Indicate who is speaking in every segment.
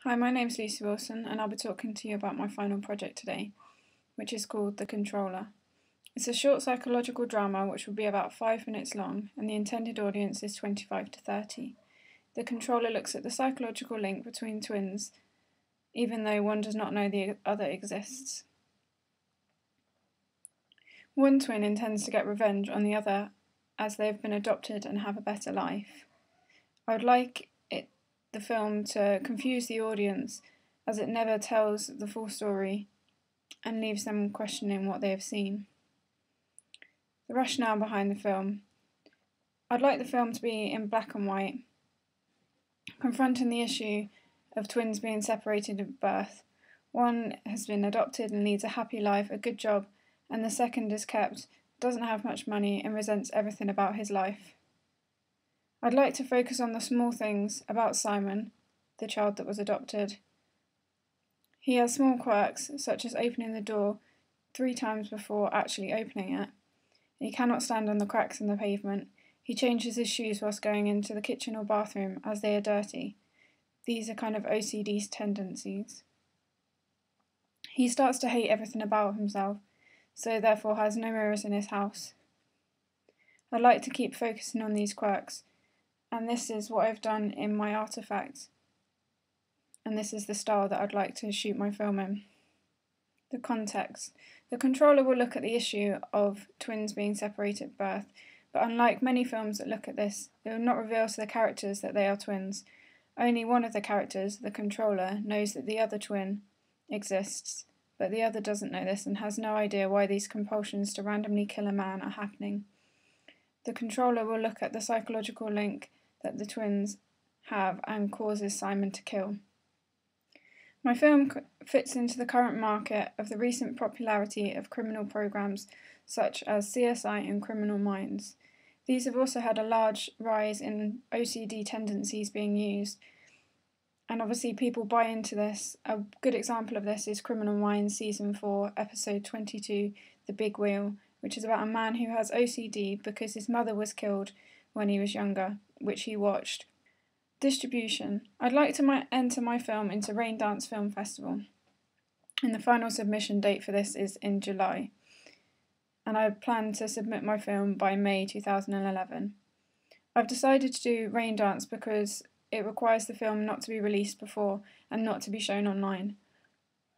Speaker 1: Hi, my name's Lucy Wilson and I'll be talking to you about my final project today, which is called The Controller. It's a short psychological drama which will be about 5 minutes long and the intended audience is 25 to 30. The Controller looks at the psychological link between twins, even though one does not know the other exists. One twin intends to get revenge on the other as they have been adopted and have a better life. I would like the film to confuse the audience as it never tells the full story and leaves them questioning what they have seen. The rationale behind the film. I'd like the film to be in black and white, confronting the issue of twins being separated at birth. One has been adopted and leads a happy life, a good job, and the second is kept, doesn't have much money and resents everything about his life. I'd like to focus on the small things about Simon, the child that was adopted. He has small quirks, such as opening the door 3 times before actually opening it. He cannot stand on the cracks in the pavement. He changes his shoes whilst going into the kitchen or bathroom as they are dirty. These are kind of OCD tendencies. He starts to hate everything about himself, so therefore has no mirrors in his house. I'd like to keep focusing on these quirks, and this is what I've done in my artefacts. And this is the style that I'd like to shoot my film in. The context. The Controller will look at the issue of twins being separated at birth, but unlike many films that look at this, it will not reveal to the characters that they are twins. Only one of the characters, the Controller, knows that the other twin exists, but the other doesn't know this and has no idea why these compulsions to randomly kill a man are happening. The Controller will look at the psychological link that the twins have and causes Simon to kill. My film fits into the current market of the recent popularity of criminal programs such as CSI and Criminal Minds. These have also had a large rise in OCD tendencies being used, and obviously people buy into this. A good example of this is Criminal Minds Season 4, Episode 22, The Big Wheel, which is about a man who has OCD because his mother was killed when he was younger, which he watched. Distribution. I'd like to enter my film into Raindance Film Festival, and the final submission date for this is in July, and I plan to submit my film by May 2011. I've decided to do Raindance because it requires the film not to be released before and not to be shown online.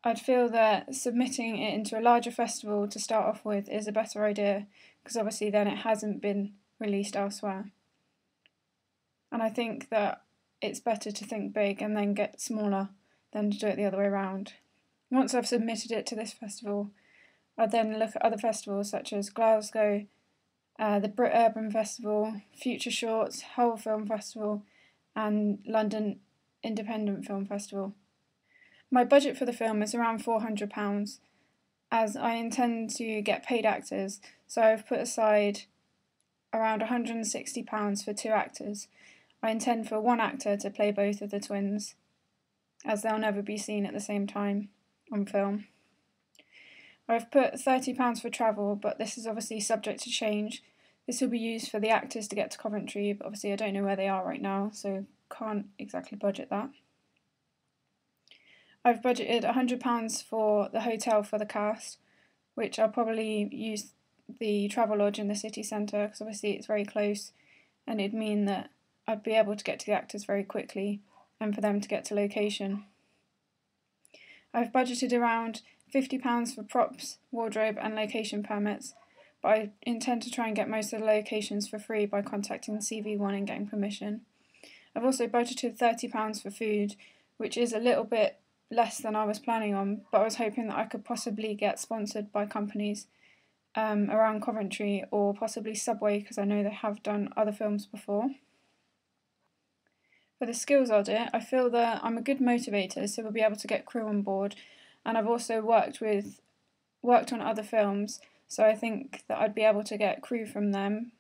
Speaker 1: I'd feel that submitting it into a larger festival to start off with is a better idea, because obviously then it hasn't been released elsewhere. And I think that it's better to think big and then get smaller than to do it the other way around. Once I've submitted it to this festival, I'd then look at other festivals such as Glasgow, the Brit Urban Festival, Future Shorts, Hull Film Festival, and London Independent Film Festival. My budget for the film is around £400, as I intend to get paid actors, so I've put aside around £160 for 2 actors. I intend for 1 actor to play both of the twins, as they'll never be seen at the same time on film. I've put £30 for travel, but this is obviously subject to change. This will be used for the actors to get to Coventry, but obviously I don't know where they are right now, so can't exactly budget that. I've budgeted £100 for the hotel for the cast, which I'll probably use the travel lodge in the city centre, because obviously it's very close, and it'd mean that I'd be able to get to the actors very quickly and for them to get to location. I've budgeted around £50 for props, wardrobe and location permits, but I intend to try and get most of the locations for free by contacting cw2 and getting permission. I've also budgeted £30 for food, which is a little bit less than I was planning on, but I was hoping that I could possibly get sponsored by companies around Coventry or possibly Subway, because I know they have done other films before. For the skills audit, I feel that I'm a good motivator, so we'll be able to get crew on board, and I've also worked on other films, so I think that I'd be able to get crew from them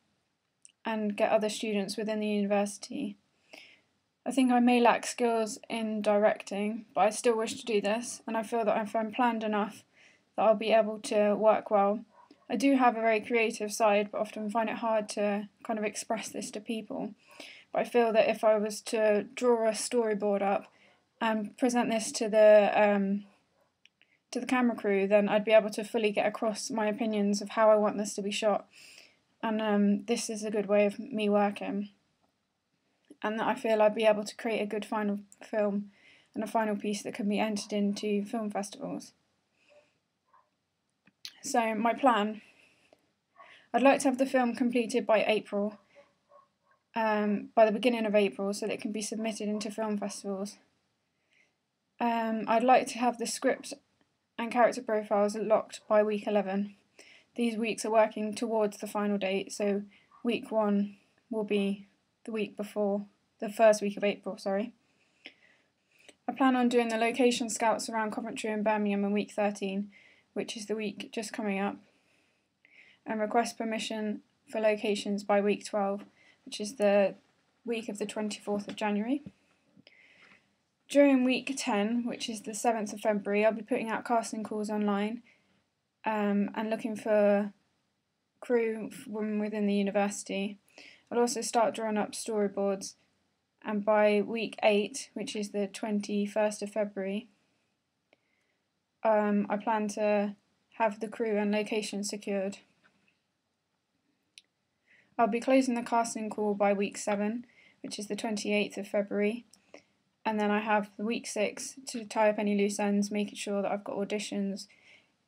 Speaker 1: and get other students within the university. I think I may lack skills in directing, but I still wish to do this, and I feel that if I'm planned enough, that I'll be able to work well. I do have a very creative side, but often find it hard to kind of express this to people. But I feel that if I was to draw a storyboard up and present this to the camera crew, then I'd be able to fully get across my opinions of how I want this to be shot. And this is a good way of me working. And I feel I'd be able to create a good final film and a final piece that can be entered into film festivals. So my plan, I'd like to have the film completed by April, by the beginning of April, so that it can be submitted into film festivals. I'd like to have the script and character profiles locked by week 11. These weeks are working towards the final date, so week 1 will be the week before, the first week of April, sorry. I plan on doing the location scouts around Coventry and Birmingham in week 13, which is the week just coming up, and request permission for locations by week 12, which is the week of the 24th of January. During week 10, which is the 7th of February, I'll be putting out casting calls online and looking for crew from within the university. I'll also start drawing up storyboards, and by week 8, which is the 21st of February, I plan to have the crew and location secured. I'll be closing the casting call by week 7, which is the 28th of February, and then I have the week 6 to tie up any loose ends, making sure that I've got auditions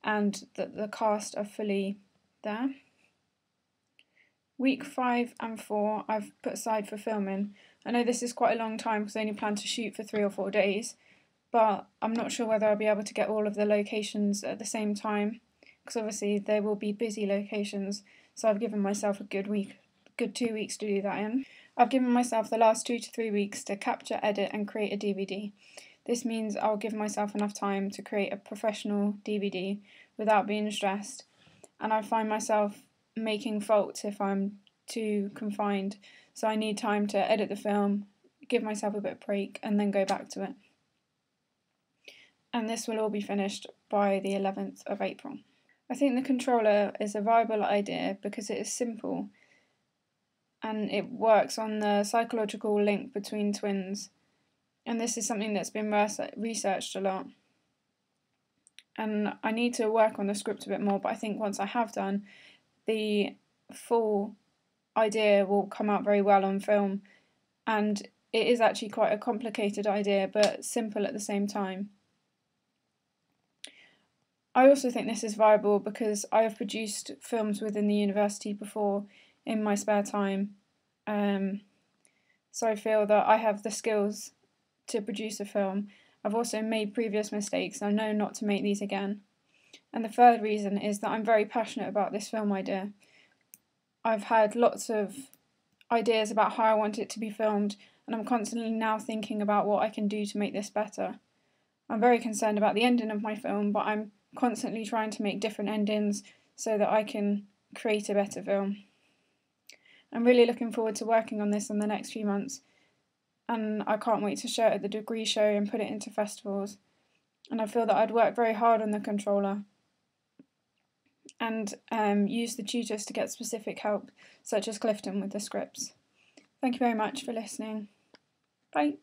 Speaker 1: and that the cast are fully there. Week 5 and 4 I've put aside for filming. I know this is quite a long time because I only plan to shoot for 3 or 4 days, but I'm not sure whether I'll be able to get all of the locations at the same time, because obviously they will be busy locations, so I've given myself a good 2 weeks to do that in. I've given myself the last 2 to 3 weeks to capture, edit and create a DVD. This means I'll give myself enough time to create a professional DVD without being stressed, and I find myself making faults if I'm too confined, so I need time to edit the film, give myself a bit of break and then go back to it. And this will all be finished by the 11th of April. I think the controller is a viable idea because it is simple and it works on the psychological link between twins, and this is something that's been researched a lot. And I need to work on the script a bit more, but I think once I have done, the full idea will come out very well on film, and it is actually quite a complicated idea but simple at the same time. I also think this is viable because I have produced films within the university before in my spare time, so I feel that I have the skills to produce a film. I've also made previous mistakes and I know not to make these again. And the third reason is that I'm very passionate about this film idea. I've had lots of ideas about how I want it to be filmed, and I'm constantly now thinking about what I can do to make this better. I'm very concerned about the ending of my film, but I'm constantly trying to make different endings so that I can create a better film. I'm really looking forward to working on this in the next few months, and I can't wait to show it at the degree show and put it into festivals. And I feel that I'd work very hard on the controller and use the tutors to get specific help, such as Clifton with the scripts. Thank you very much for listening. Bye.